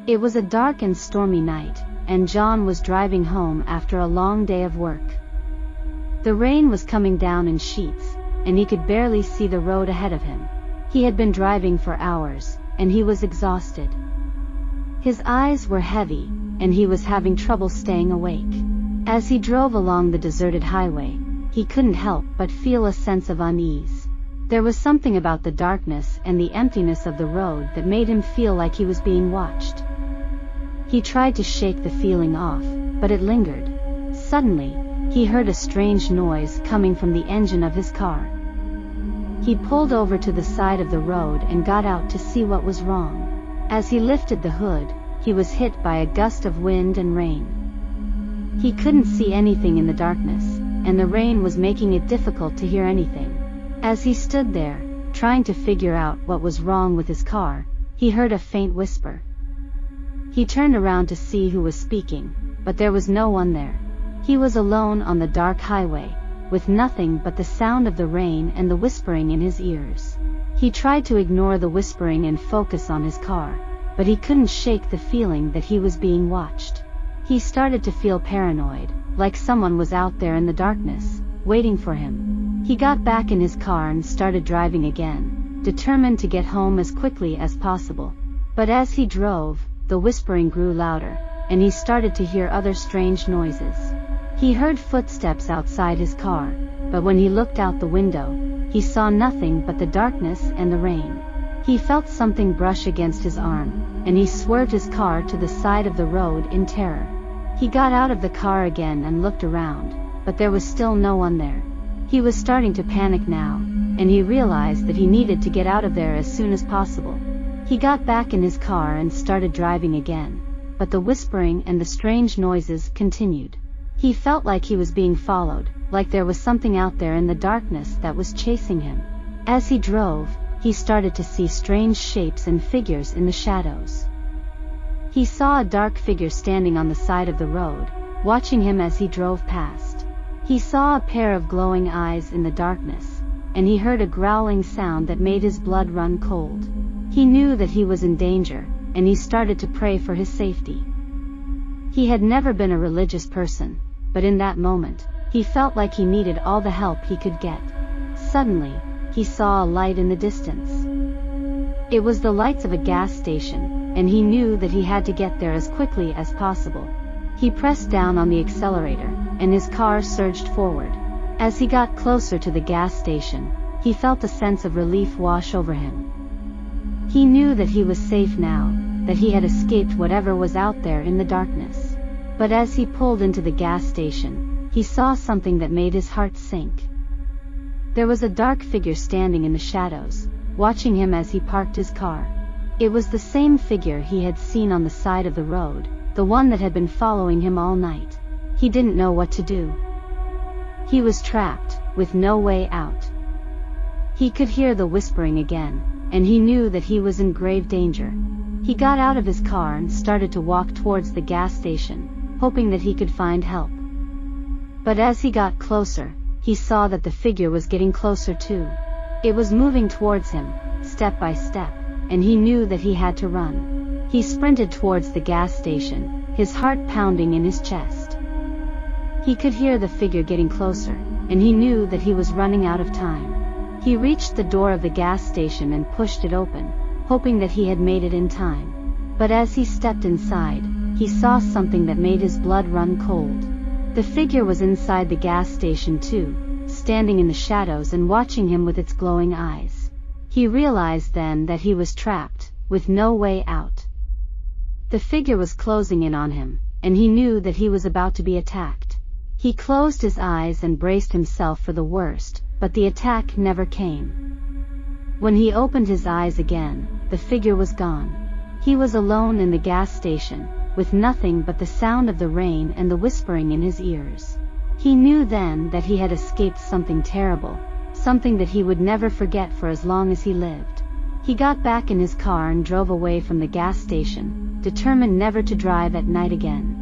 It was a dark and stormy night, and John was driving home after a long day of work. The rain was coming down in sheets, and he could barely see the road ahead of him. He had been driving for hours, and he was exhausted. His eyes were heavy, and he was having trouble staying awake. As he drove along the deserted highway, he couldn't help but feel a sense of unease. There was something about the darkness and the emptiness of the road that made him feel like he was being watched. He tried to shake the feeling off, but it lingered. Suddenly, he heard a strange noise coming from the engine of his car. He pulled over to the side of the road and got out to see what was wrong. As he lifted the hood, he was hit by a gust of wind and rain. He couldn't see anything in the darkness, and the rain was making it difficult to hear anything. As he stood there, trying to figure out what was wrong with his car, he heard a faint whisper. He turned around to see who was speaking, but there was no one there. He was alone on the dark highway, with nothing but the sound of the rain and the whispering in his ears. He tried to ignore the whispering and focus on his car, but he couldn't shake the feeling that he was being watched. He started to feel paranoid, like someone was out there in the darkness, waiting for him. He got back in his car and started driving again, determined to get home as quickly as possible. But as he drove, the whispering grew louder, and he started to hear other strange noises. He heard footsteps outside his car, but when he looked out the window, he saw nothing but the darkness and the rain. He felt something brush against his arm, and he swerved his car to the side of the road in terror. He got out of the car again and looked around, but there was still no one there. He was starting to panic now, and he realized that he needed to get out of there as soon as possible. He got back in his car and started driving again, but the whispering and the strange noises continued. He felt like he was being followed, like there was something out there in the darkness that was chasing him. As he drove, he started to see strange shapes and figures in the shadows. He saw a dark figure standing on the side of the road, watching him as he drove past. He saw a pair of glowing eyes in the darkness, and he heard a growling sound that made his blood run cold. He knew that he was in danger, and he started to pray for his safety. He had never been a religious person, but in that moment, he felt like he needed all the help he could get. Suddenly, he saw a light in the distance. It was the lights of a gas station, and he knew that he had to get there as quickly as possible. He pressed down on the accelerator, and his car surged forward. As he got closer to the gas station, he felt a sense of relief wash over him. He knew that he was safe now, that he had escaped whatever was out there in the darkness. But as he pulled into the gas station, he saw something that made his heart sink. There was a dark figure standing in the shadows, watching him as he parked his car. It was the same figure he had seen on the side of the road, the one that had been following him all night. He didn't know what to do. He was trapped, with no way out. He could hear the whispering again, and he knew that he was in grave danger. He got out of his car and started to walk towards the gas station, hoping that he could find help. But as he got closer, he saw that the figure was getting closer too. It was moving towards him, step by step, and he knew that he had to run. He sprinted towards the gas station, his heart pounding in his chest. He could hear the figure getting closer, and he knew that he was running out of time. He reached the door of the gas station and pushed it open, hoping that he had made it in time. But as he stepped inside, he saw something that made his blood run cold. The figure was inside the gas station too, standing in the shadows and watching him with its glowing eyes. He realized then that he was trapped, with no way out. The figure was closing in on him, and he knew that he was about to be attacked. He closed his eyes and braced himself for the worst, but the attack never came. When he opened his eyes again, the figure was gone. He was alone in the gas station, with nothing but the sound of the rain and the whispering in his ears. He knew then that he had escaped something terrible, something that he would never forget for as long as he lived. He got back in his car and drove away from the gas station, determined never to drive at night again.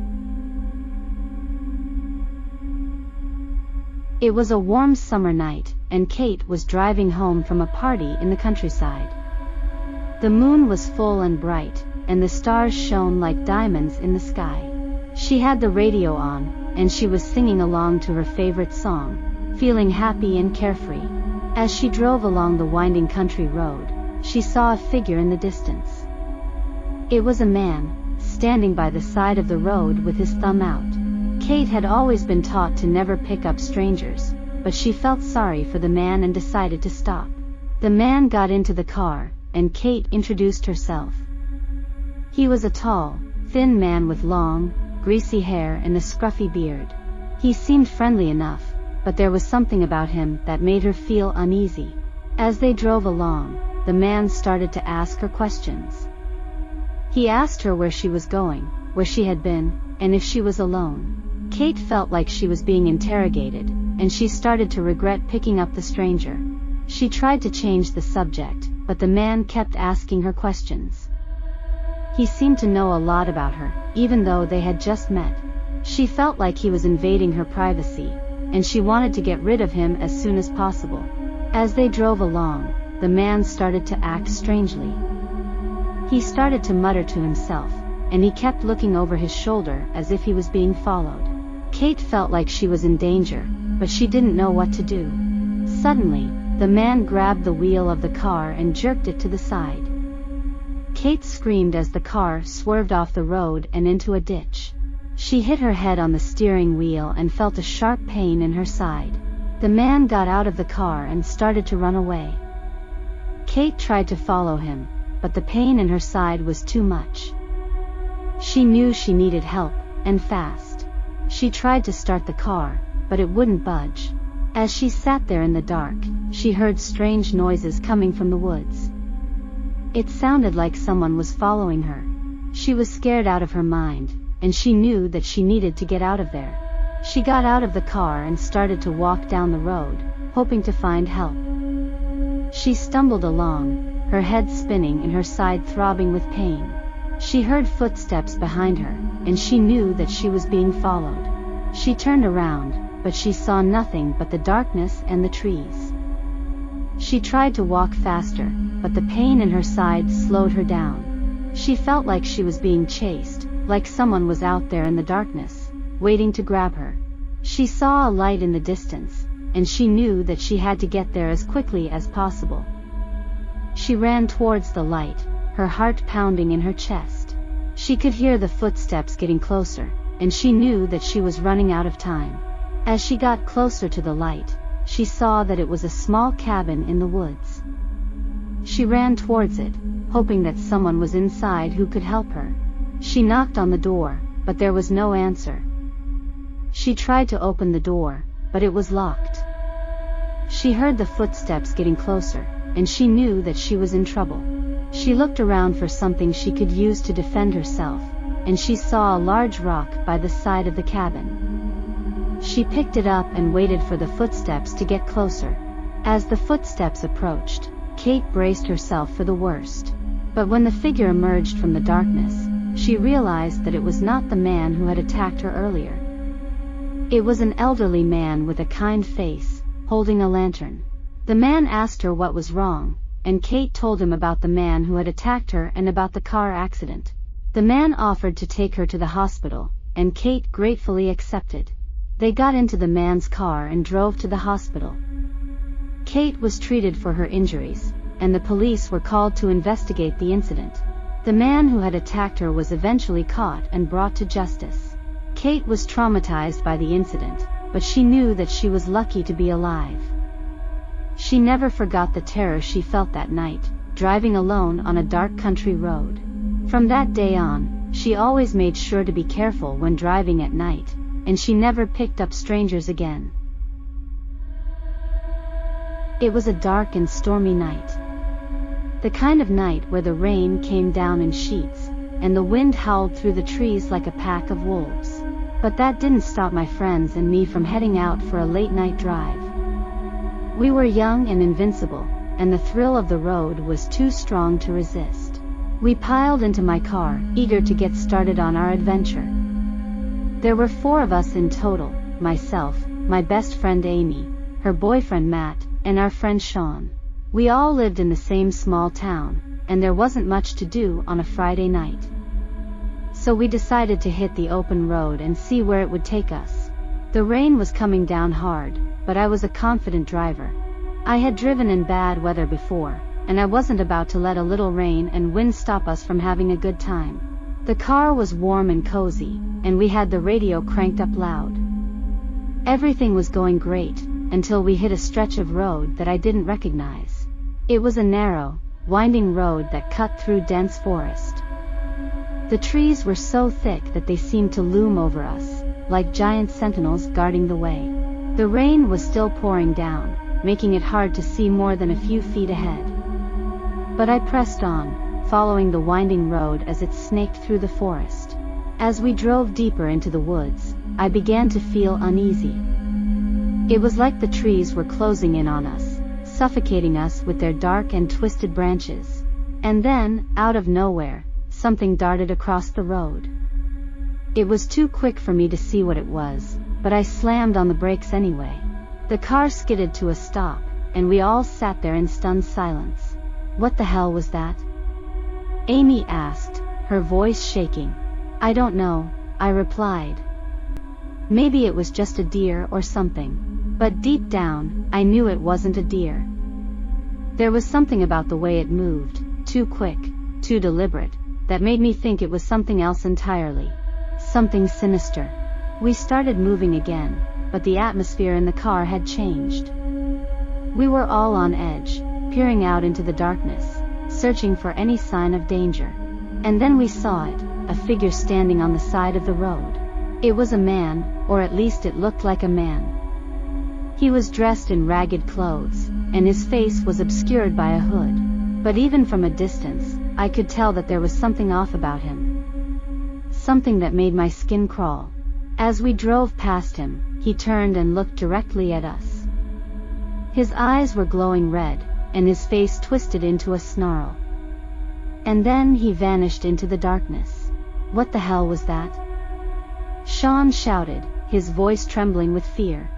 It was a warm summer night, and Kate was driving home from a party in the countryside. The moon was full and bright, and the stars shone like diamonds in the sky. She had the radio on, and she was singing along to her favorite song, feeling happy and carefree. As she drove along the winding country road, she saw a figure in the distance. It was a man, standing by the side of the road with his thumb out. Kate had always been taught to never pick up strangers, but she felt sorry for the man and decided to stop. The man got into the car, and Kate introduced herself. He was a tall, thin man with long, greasy hair and a scruffy beard. He seemed friendly enough, but there was something about him that made her feel uneasy. As they drove along, the man started to ask her questions. He asked her where she was going, where she had been, and if she was alone. Kate felt like she was being interrogated, and she started to regret picking up the stranger. She tried to change the subject, but the man kept asking her questions. He seemed to know a lot about her, even though they had just met. She felt like he was invading her privacy, and she wanted to get rid of him as soon as possible. As they drove along, the man started to act strangely. He started to mutter to himself, and he kept looking over his shoulder as if he was being followed. Kate felt like she was in danger, but she didn't know what to do. Suddenly, the man grabbed the wheel of the car and jerked it to the side. Kate screamed as the car swerved off the road and into a ditch. She hit her head on the steering wheel and felt a sharp pain in her side. The man got out of the car and started to run away. Kate tried to follow him, but the pain in her side was too much. She knew she needed help, and fast. She tried to start the car, but it wouldn't budge. As she sat there in the dark, she heard strange noises coming from the woods. It sounded like someone was following her. She was scared out of her mind, and she knew that she needed to get out of there. She got out of the car and started to walk down the road, hoping to find help. She stumbled along, her head spinning and her side throbbing with pain. She heard footsteps behind her, and she knew that she was being followed. She turned around, but she saw nothing but the darkness and the trees. She tried to walk faster, but the pain in her side slowed her down. She felt like she was being chased, like someone was out there in the darkness, waiting to grab her. She saw a light in the distance, and she knew that she had to get there as quickly as possible. She ran towards the light, her heart pounding in her chest. She could hear the footsteps getting closer, and she knew that she was running out of time. As she got closer to the light, she saw that it was a small cabin in the woods. She ran towards it, hoping that someone was inside who could help her. She knocked on the door, but there was no answer. She tried to open the door, but it was locked. She heard the footsteps getting closer, and she knew that she was in trouble. She looked around for something she could use to defend herself, and she saw a large rock by the side of the cabin. She picked it up and waited for the footsteps to get closer. As the footsteps approached, Kate braced herself for the worst. But when the figure emerged from the darkness, she realized that it was not the man who had attacked her earlier. It was an elderly man with a kind face, holding a lantern. The man asked her what was wrong, and Kate told him about the man who had attacked her and about the car accident. The man offered to take her to the hospital, and Kate gratefully accepted. They got into the man's car and drove to the hospital. Kate was treated for her injuries, and the police were called to investigate the incident. The man who had attacked her was eventually caught and brought to justice. Kate was traumatized by the incident, but she knew that she was lucky to be alive. She never forgot the terror she felt that night, driving alone on a dark country road. From that day on, she always made sure to be careful when driving at night, and she never picked up strangers again. It was a dark and stormy night. The kind of night where the rain came down in sheets, and the wind howled through the trees like a pack of wolves. But that didn't stop my friends and me from heading out for a late-night drive. We were young and invincible, and the thrill of the road was too strong to resist. We piled into my car, eager to get started on our adventure. There were 4 of us in total: myself, my best friend Amy, her boyfriend Matt, and our friend Sean. We all lived in the same small town, and there wasn't much to do on a Friday night. So we decided to hit the open road and see where it would take us. The rain was coming down hard, but I was a confident driver. I had driven in bad weather before, and I wasn't about to let a little rain and wind stop us from having a good time. The car was warm and cozy, and we had the radio cranked up loud. Everything was going great, until we hit a stretch of road that I didn't recognize. It was a narrow, winding road that cut through dense forest. The trees were so thick that they seemed to loom over us, like giant sentinels guarding the way. The rain was still pouring down, making it hard to see more than a few feet ahead. But I pressed on, following the winding road as it snaked through the forest. As we drove deeper into the woods, I began to feel uneasy. It was like the trees were closing in on us, suffocating us with their dark and twisted branches. And then, out of nowhere, something darted across the road. It was too quick for me to see what it was, but I slammed on the brakes anyway. The car skidded to a stop, and we all sat there in stunned silence. What the hell was that? Amy asked, her voice shaking. I don't know, I replied. Maybe it was just a deer or something. But deep down, I knew it wasn't a deer. There was something about the way it moved, too quick, too deliberate, that made me think it was something else entirely. Something sinister. We started moving again, but the atmosphere in the car had changed. We were all on edge, peering out into the darkness, searching for any sign of danger. And then we saw it, a figure standing on the side of the road. It was a man, or at least it looked like a man. He was dressed in ragged clothes, and his face was obscured by a hood. But even from a distance, I could tell that there was something off about him. Something that made my skin crawl. As we drove past him, he turned and looked directly at us. His eyes were glowing red, and his face twisted into a snarl. And then he vanished into the darkness. What the hell was that? Sean shouted, his voice trembling with fear.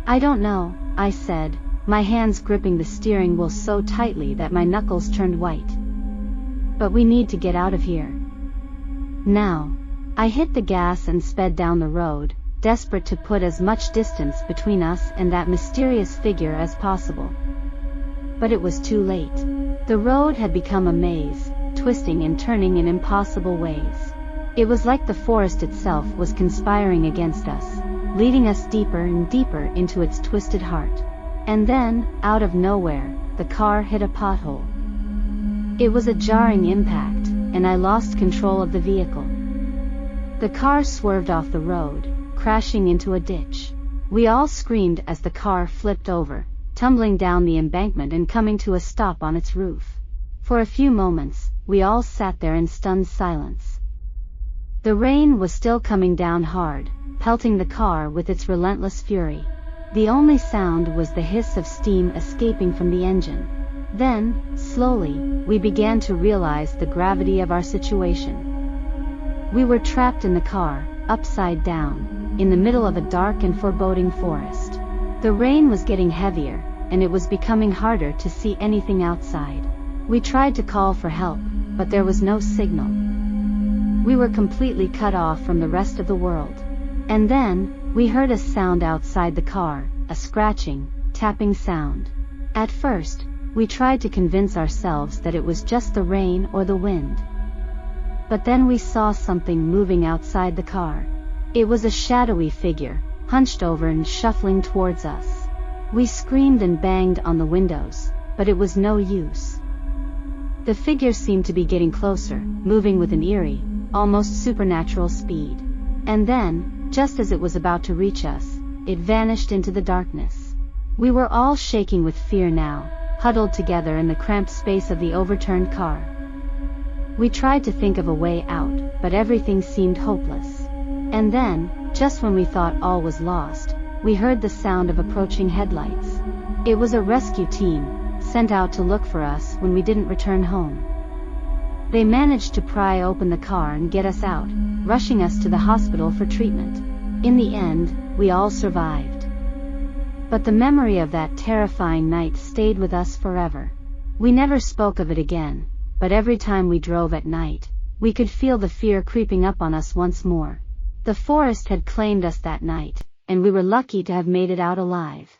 I don't know, I said, my hands gripping the steering wheel so tightly that my knuckles turned white. But we need to get out of here. Now. I hit the gas and sped down the road, desperate to put as much distance between us and that mysterious figure as possible. But it was too late. The road had become a maze, twisting and turning in impossible ways. It was like the forest itself was conspiring against us, leading us deeper and deeper into its twisted heart. And then, out of nowhere, the car hit a pothole. It was a jarring impact, and I lost control of the vehicle. The car swerved off the road, crashing into a ditch. We all screamed as the car flipped over, tumbling down the embankment and coming to a stop on its roof. For a few moments, we all sat there in stunned silence. The rain was still coming down hard, pelting the car with its relentless fury. The only sound was the hiss of steam escaping from the engine. Then, slowly, we began to realize the gravity of our situation. We were trapped in the car, upside down, in the middle of a dark and foreboding forest. The rain was getting heavier, and it was becoming harder to see anything outside. We tried to call for help, but there was no signal. We were completely cut off from the rest of the world. And then, we heard a sound outside the car, a scratching, tapping sound. At first, we tried to convince ourselves that it was just the rain or the wind. But then we saw something moving outside the car. It was a shadowy figure, hunched over and shuffling towards us. We screamed and banged on the windows, but it was no use. The figure seemed to be getting closer, moving with an eerie, almost supernatural speed. And then, just as it was about to reach us, it vanished into the darkness. We were all shaking with fear now, huddled together in the cramped space of the overturned car. We tried to think of a way out, but everything seemed hopeless. And then, just when we thought all was lost, we heard the sound of approaching headlights. It was a rescue team, sent out to look for us when we didn't return home. They managed to pry open the car and get us out, rushing us to the hospital for treatment. In the end, we all survived. But the memory of that terrifying night stayed with us forever. We never spoke of it again, but every time we drove at night, we could feel the fear creeping up on us once more. The forest had claimed us that night, and we were lucky to have made it out alive.